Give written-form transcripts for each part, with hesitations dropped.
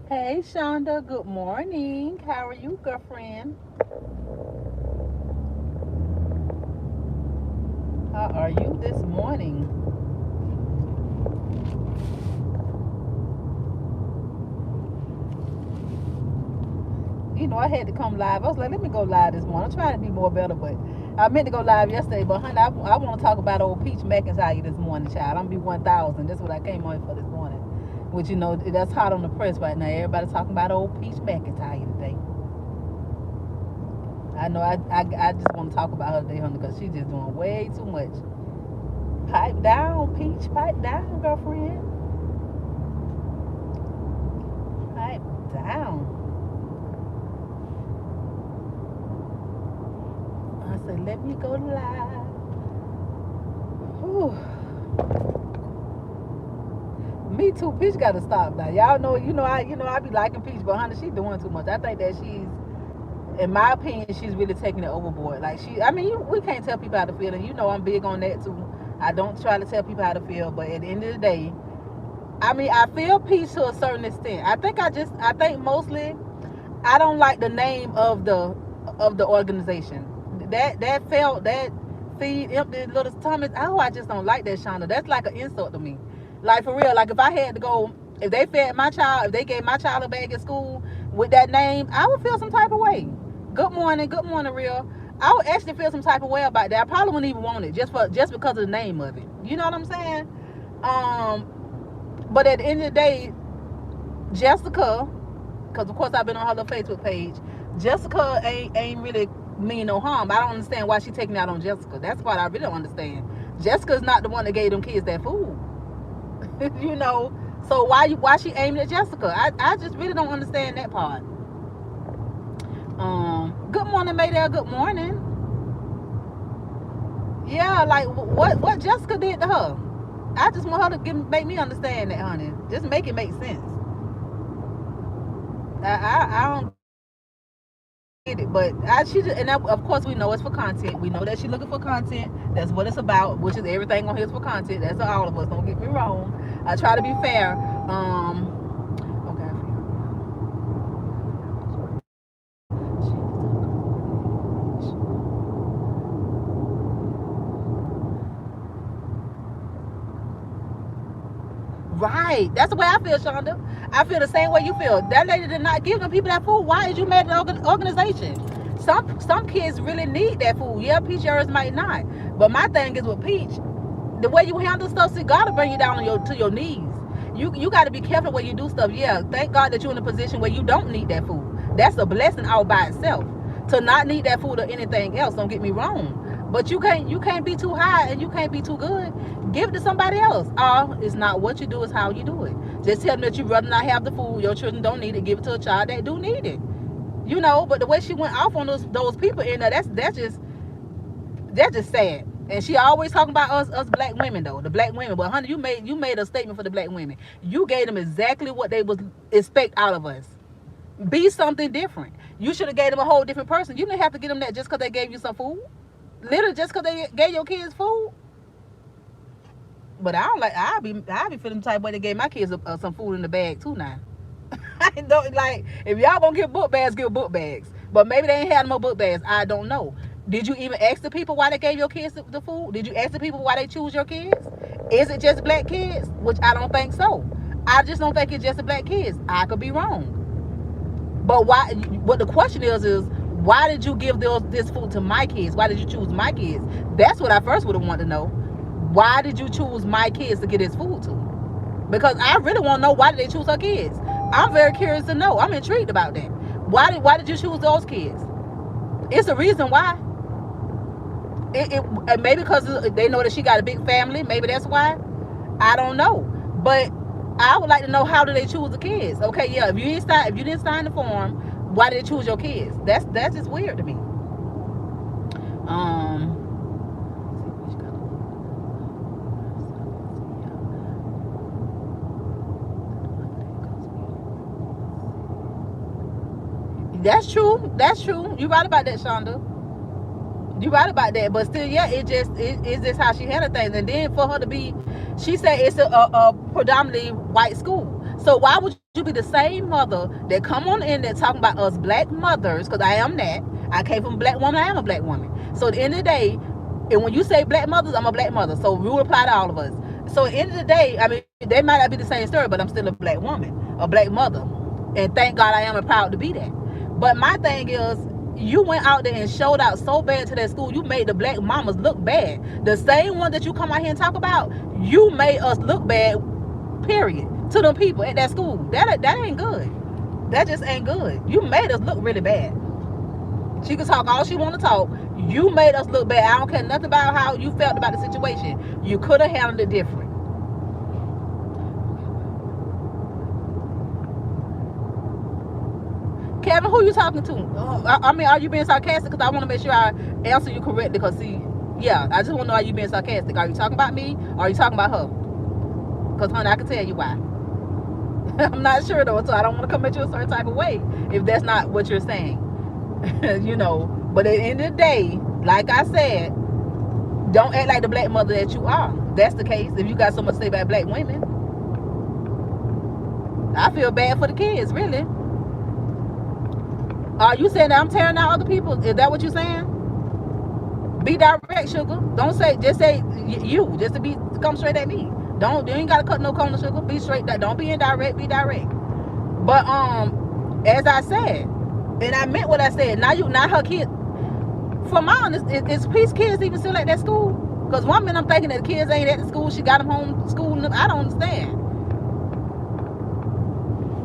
Hey Shonda, good morning. How are you, girlfriend? How are you this morning? I had to come live. I was like, let me go live this morning. I'm trying to be more better, but I meant to go live yesterday. But honey, I want to talk about old Peach McIntyre this morning, child. I'm gonna be 1,000. That's what I came on for this morning. Which that's hot on the press right now. Everybody talking about old Peach McIntyre today. I know. I just want to talk about her today, honey, because she's just doing way too much. Pipe down, Peach. Pipe down, girlfriend. Pipe down. I said, let me go live. Whew. Me too. Peach got to stop now. Y'all know, I be liking Peach, but honey, she's doing too much. I think that in my opinion, she's really taking it overboard. Like we can't tell people how to feel, and I'm big on that too. I don't try to tell people how to feel, but at the end of the day, I feel Peach to a certain extent. I think mostly, I don't like the name of the organization. That feed empty little stomachs. Oh, I just don't like that, Shonda. That's like an insult to me. Like for real. Like if I had to go, if they fed my child, if they gave my child a bag at school with that name, I would feel some type of way. Good morning, real. I would actually feel some type of way about that. I probably wouldn't even want it just because of the name of it. You know what I'm saying? But at the end of the day, Jessica, because of course I've been on her little Facebook page. Jessica ain't really mean no harm. I don't understand why she taking out on Jessica. That's what I really don't understand. Jessica's not the one that gave them kids that food. you know. So why she aiming at Jessica? I just really don't understand that part. Good morning, Maydell. Good morning. Yeah, like what Jessica did to her. I just want her to make me understand that, honey. Just make it make sense. I don't get it, but of course we know it's for content. We know that she's looking for content. That's what it's about, which is everything on here is for content. That's all of us. Don't get me wrong. I try to be fair. Okay. Right. That's the way I feel, Shonda. I feel the same way you feel. That lady did not give them people that food. Why is you mad at the organization? Some kids really need that food. Yeah, Peach yours might not. But my thing is with Peach, the way you handle stuff, see, God will bring you down to your knees. You got to be careful when you do stuff. Yeah, thank God that you're in a position where you don't need that food. That's a blessing all by itself. To not need that food or anything else, don't get me wrong. But you can't be too high and you can't be too good. Give it to somebody else. It's not what you do, it's how you do it. Just tell them that you'd rather not have the food. Your children don't need it. Give it to a child that do need it. But the way she went off on those people in there, that's just sad. And she always talking about us black women though, the black women. But honey, you made a statement for the black women. You gave them exactly what they was expect out of us. Be something different. You should have gave them a whole different person. You didn't have to give them that just because they gave you some food. Literally just because they gave your kids food. But I don't like. I be feeling the type way they gave my kids some food in the bag too now. I don't like. If y'all gonna give book bags, give book bags. But maybe they ain't had no book bags. I don't know. Did you even ask the people why they gave your kids the food? Did you ask the people why they choose your kids? Is it just black kids? Which I don't think so. I just don't think it's just the black kids. I could be wrong. But why? What the question is why did you give this food to my kids? Why did you choose my kids? That's what I first would have wanted to know. Why did you choose my kids to get this food to? Because I really want to know why did they choose her kids. I'm very curious to know. I'm intrigued about that. Why did you choose those kids? It's a reason why. Maybe because they know that she got a big family. Maybe that's why. I don't know. But I would like to know, how do they choose the kids? Okay, yeah. If you didn't sign the form, why did they choose your kids? That's just weird to me. That's true. That's true. You right about that, Shonda. You right about that. But still, yeah, it's just how she handled things. And then for her to be, she said it's a predominantly white school. So why would you be the same mother that come on in there talking about us black mothers? Because I am that. I came from a black woman. I am a black woman. So at the end of the day, and when you say black mothers, I'm a black mother. So we will apply to all of us. So at the end of the day, I mean, they might not be the same story, but I'm still a black woman, a black mother. And thank God I am and proud to be that. But my thing is, you went out there and showed out so bad to that school. You made the black mamas look bad. The same one that you come out here and talk about, you made us look bad, period, to them people at that school. That ain't good. That just ain't good. You made us look really bad. She can talk all she want to talk. You made us look bad. I don't care nothing about how you felt about the situation. You could have handled it different. Kevin, who you talking to? I mean, are you being sarcastic? Because I want to make sure I answer you correctly. Because see, yeah, I just want to know, are you being sarcastic? Are you talking about me? Or are you talking about her? Because honey, I can tell you why. I'm not sure though, so I don't want to come at you a certain type of way if that's not what you're saying. You know, but at the end of the day, like I said, don't act like the black mother that you are. That's the case. If you got so much to say about black women, I feel bad for the kids, really. Are you saying that I'm tearing out other people? Is that what you're saying? Be direct, sugar. Don't say, just say you, just to come straight at me. You ain't gotta cut no corner, sugar. Be straight. Don't be indirect. Be direct. But as I said, and I meant what I said. Now her kid. For my honest, is Peace kids even still at that school? Because one minute I'm thinking that the kids ain't at the school. She got them home school. I don't understand.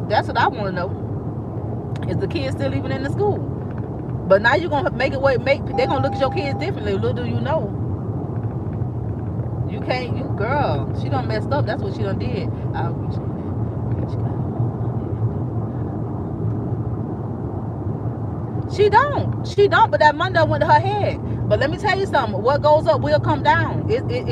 That's what I want to know. Is the kids still even in the school? But now you're gonna make it they're gonna look at your kids differently. Little do you know. You can't, girl, she done messed up. That's what she done did. I appreciate that. She don't, but that money went to her head. But let me tell you something. What goes up will come down. It could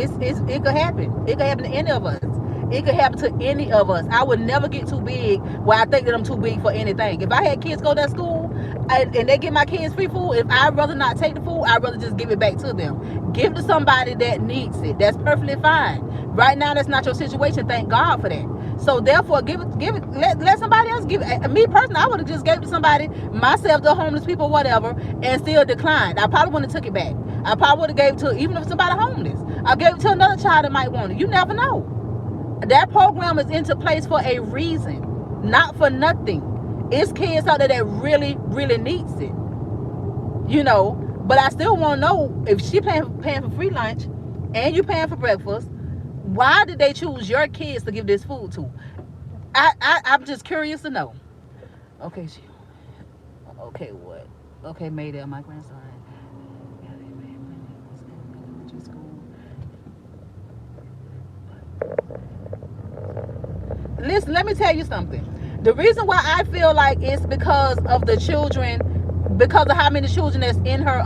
happen. It could happen to any of us. It could happen to any of us. I would never get too big where I think that I'm too big for anything. If I had kids go to that school and they give my kids free food, if I'd rather not take the food, I'd rather just give it back to them. Give to somebody that needs it. That's perfectly fine. Right now, that's not your situation. Thank God for that. So therefore, let somebody else give it. Me personally, I would have just gave it to somebody, myself, the homeless people, whatever, and still declined. I probably wouldn't have took it back. I probably would have gave it to, even if somebody homeless, I gave it to another child that might want it. You never know. That program is into place for a reason, not for nothing. It's kids out there that really, really needs it. You know, but I still want to know, if she paying for free lunch and you paying for breakfast, why did they choose your kids to give this food to? I'm just curious to know. Okay, what? Okay, Mayday, my grandson. Listen, let me tell you something. The reason why I feel like it's because of the children, because of how many children that's in her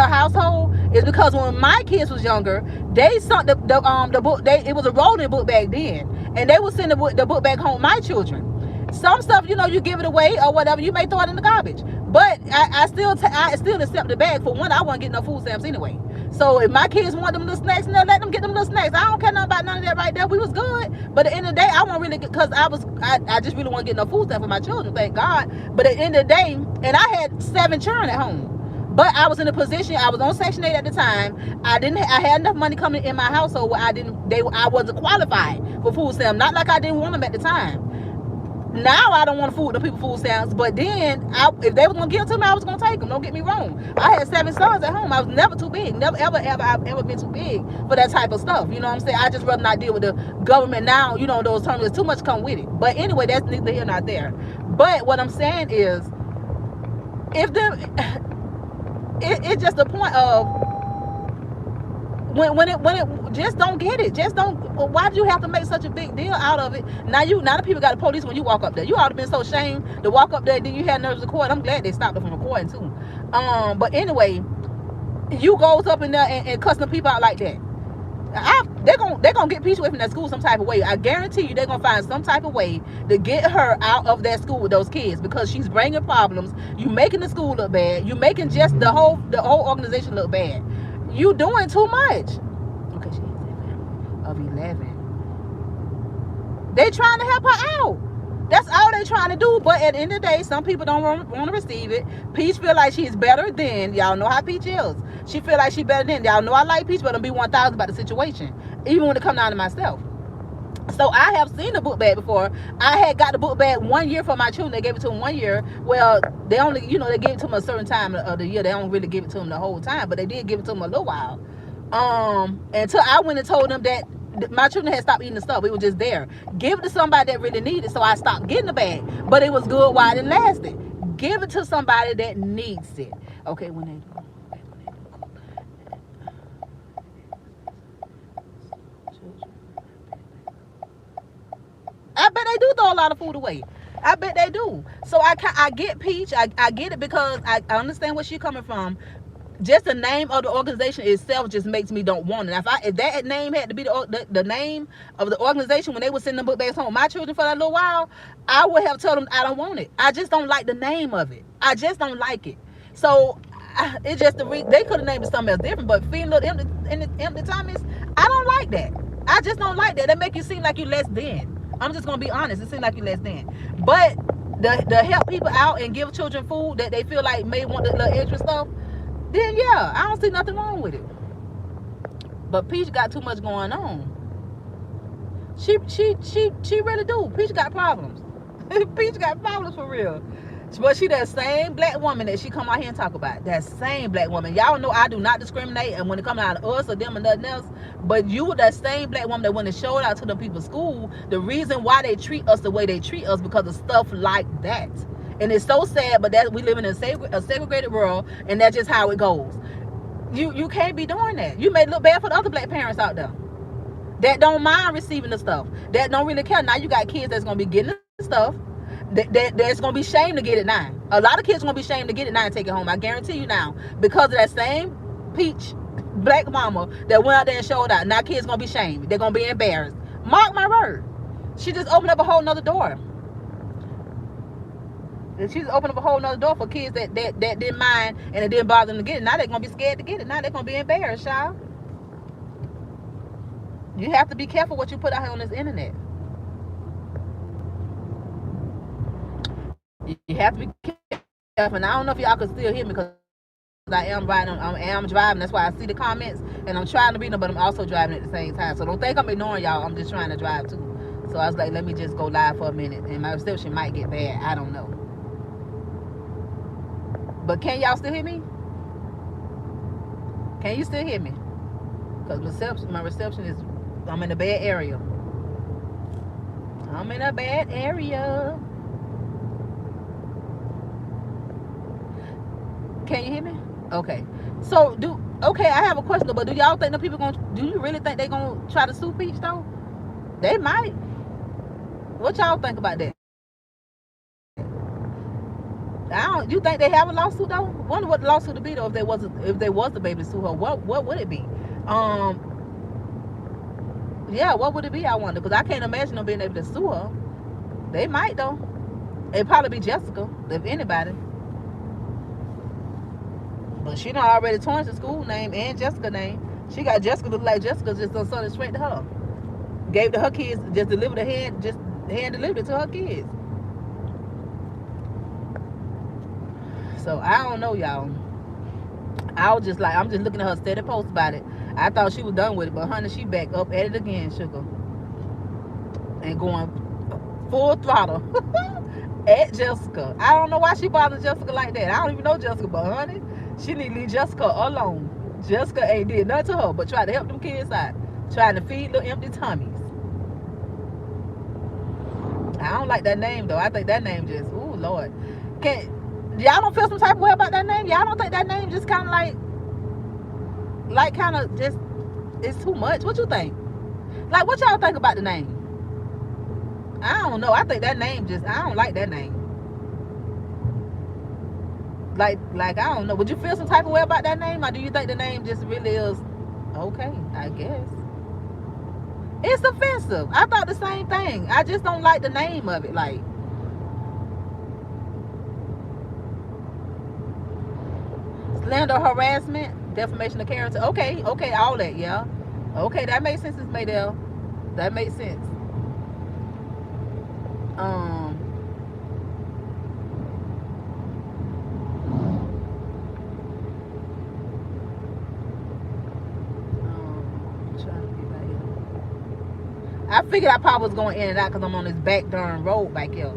household, is because when my kids was younger, they saw the book. It was a rolling book back then, and they would send the book back home. My children, some stuff, you know, you give it away or whatever, you may throw it in the garbage. But I still accept the bag. For one, I wasn't getting no food stamps anyway. So if my kids want them little snacks, let them get them little snacks. I don't care nothing about none of that right there. We was good. But at the end of the day, I won't really get, because I just really want to get no food stamps for my children, thank God. But at the end of the day, and I had 7 children at home. But I was in a position, I was on Section 8 at the time. I had enough money coming in my household where I wasn't qualified for food stamps. Not like I didn't want them at the time. Now I don't want the people food stamps, but then if they were gonna give it to me, I was gonna take them. Don't get me wrong. I had 7 sons at home. I was never too big. Never I've ever been too big for that type of stuff. You know what I'm saying? I just rather not deal with the government now. You know, those terms, there's too much come with it. But anyway, that's neither here nor there. But what I'm saying is, it's just the point of when it just don't get it. Just don't. Why do you have to make such a big deal out of it? Now the people got the police when you walk up there. You ought to been so ashamed to walk up there. Then you had nerves to record. I'm glad they stopped it from recording too. But anyway, you goes up in there and cussing the people out like that. They're gonna get Peach away from that school some type of way. I guarantee you they're gonna find some type of way to get her out of that school with those kids, because she's bringing problems. You making the school look bad. You making just the whole organization look bad. You doing too much. Okay, she has a family of 11. They trying to help her out. That's all they trying to do. But at the end of the day, some people don't want to receive it. Peach feel like she's better than. Y'all know how Peach is. She feel like she better than. Y'all know I like Peach, but I'm be 1,000 about the situation. Even when it come down to myself. So I have seen the book bag before. I had got the book bag 1 year for my children. They gave it to them 1 year. Well, they only, they gave it to them a certain time of the year. They don't really give it to them the whole time, but they did give it to them a little while. Until I went and told them that my children had stopped eating the stuff. It was just there. Give it to somebody that really needed it. So I stopped getting the bag. But it was good while it lasted. Give it to somebody that needs it. Okay, when they do. I bet they do throw a lot of food away. I bet they do. So I get Peach. I get it because I understand where she's coming from. Just the name of the organization itself just makes me don't want it. If that name had to be the name of the organization when they were sending the book bags home, my children for that little while, I would have told them I don't want it. I just don't like the name of it. I just don't like it. So it's just they could have named it something else different, but feeding little empty tummies, I don't like that. I just don't like that. That make you seem like you less than. I'm just gonna be honest. It seems like you less than. But the help people out and give children food that they feel like may want the little extra stuff, then yeah, I don't see nothing wrong with it. But Peach got too much going on. She really do. Peach got problems. Peach got problems for real. But she that same black woman that she come out here and talk about. That same black woman. Y'all know I do not discriminate, and when it comes out of us or them or nothing else. But you that same black woman that when it showed out to the people's school, the reason why they treat us the way they treat us because of stuff like that. And it's so sad, but that we live in a segregated world, and that's just how it goes. You can't be doing that. You may look bad for the other black parents out there that don't mind receiving the stuff, that don't really care. Now you got kids that's gonna be getting the stuff. That's gonna be shame to get it now. A lot of kids gonna be shamed to get it now and take it home. I guarantee you now, because of that same Peach black mama that went out there and showed out. Now kids gonna be shamed. They're gonna be embarrassed. Mark my word. She just opened up a whole nother door. She's opened up a whole nother door for kids that didn't mind and it didn't bother them to get it. Now they're gonna be scared to get it. Now they're gonna be embarrassed, y'all. You have to be careful what you put out here on this internet. You have to be careful. And I don't know if y'all can still hear me because I am driving. That's why I see the comments and I'm trying to read them, but I'm also driving at the same time. So don't think I'm ignoring y'all. I'm just trying to drive too. So I was like, let me just go live for a minute, and my reception might get bad. I don't know. But can y'all still hear me? Can you still hear me? Because my reception is, I'm in a bad area. I'm in a bad area. Can you hear me? Okay. So I have a question, but do y'all think the people do you really think they gonna try to sue Peach though? They might. What y'all think about that? You think they have a lawsuit though? Wonder what the lawsuit would be though if there was the baby to sue her. What would it be? Yeah, what would it be? I wonder, because I can't imagine them being able to sue her. They might though. It'd probably be Jessica, if anybody. But she done already changed the school name and Jessica name. She got Jessica look like Jessica, just done sent it straight to her. Gave to her kids, just delivered the hand delivered it to her kids. So I don't know, y'all. I'm just looking at her steady post about it. I thought she was done with it, but honey, she back up at it again, sugar. And going full throttle at Jessica. I don't know why she bothers Jessica like that. I don't even know Jessica, but honey, she need to leave Jessica alone. Jessica ain't did nothing to her but try to help them kids out. Trying to feed little empty tummies. I don't like that name though. I think that name just, ooh Lord. Y'all don't feel some type of way about that name? Y'all don't think that name just kind of like kind of just, it's too much? What you think? Like, what y'all think about the name? I don't know. I think that name just, I don't like that name. Like I don't know. Would you feel some type of way about that name? Or do you think the name just really is okay? I guess. It's offensive. I thought the same thing. I just don't like the name of it. Like, slander, harassment, defamation of character. Okay, all that, yeah. Okay, that makes sense, Ms. Maydell. That makes sense. Um, trying to get back here. I figured I probably was going in and out because I'm on this back darn road back here.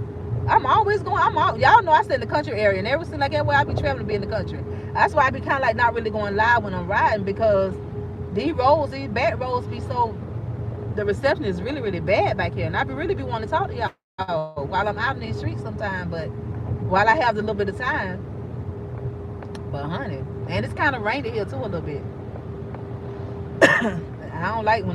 I'm always going. Y'all know I stay in the country area, and ever since like that way I be traveling to be in the country. That's why I be kind of like not really going live when I'm riding because these back roads be so. The reception is really really bad back here, and I be really be wanting to talk to y'all while I'm out in these streets sometimes. But while I have a little bit of time, but honey, and it's kind of rainy here too a little bit. I don't like when